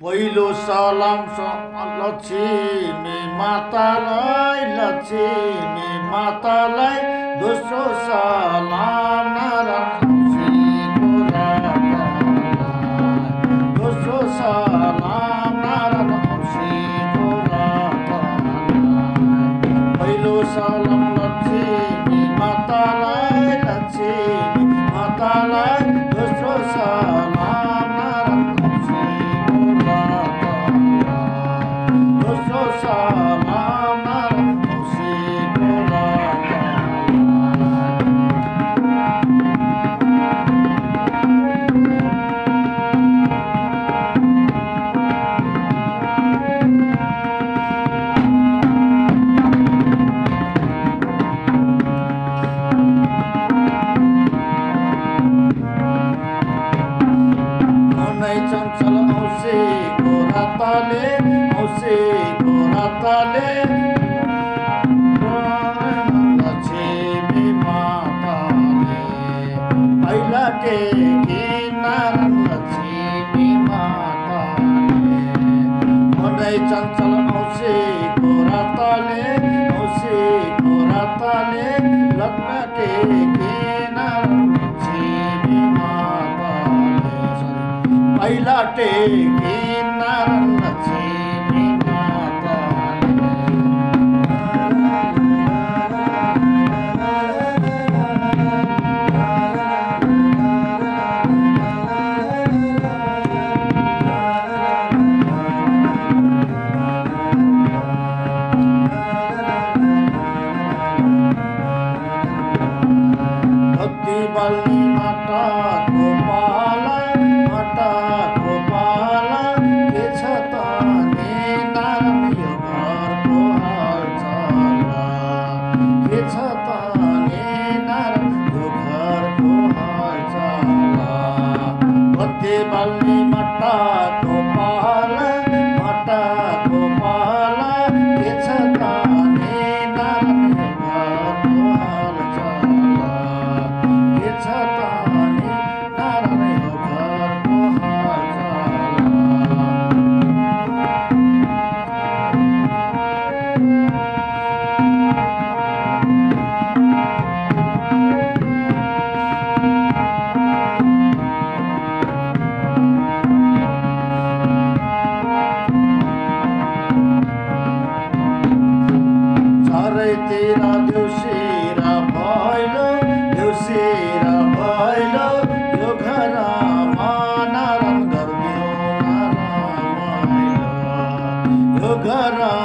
पहिलो सलाम लक्ष्मी मातालाई, लक्ष्मी मातालाई। दोस्रो सलाम नारायण औँसीको रातालाई, दोस्रो सलाम नारायण औँसीको रातालाई। पहिलो सलाम लक्ष्मी मातालाई, लक्ष्मी मातालाई। दोस्रो सलाम नारायण औँसीको रातालाई, दोस्रो सलाम नारायण औँसीको चञ्चल औँसीको राताले, औँसीको राताले। लक्ष्मी माताले पहिला टेकी नारायण लक्ष्मी माताले। मनै चञ्चल औँसीको राताले, औँसीको राताले। लग्न टेकी नारायण लक्ष्मी माताले। पहिला टेकी नारायण लक्ष्मी माताले। भक्ति बल्ने माताको पाला, माताको पाला। के छ त नि नारायण यो घरको हालचाल, के छ त नि नारायण यो घरको हालचाल। भक्ति बल्ने माताको पाला, माताको पाला। के छ त नि नारायण यो घरको हालचाल, के छ त नि नारायण यो घरको हालचाल। चारैतिर देउसी र भैलो, देउसी र भैलो। यो घरमा नारायण गरिदियो नारायण, यो घरमा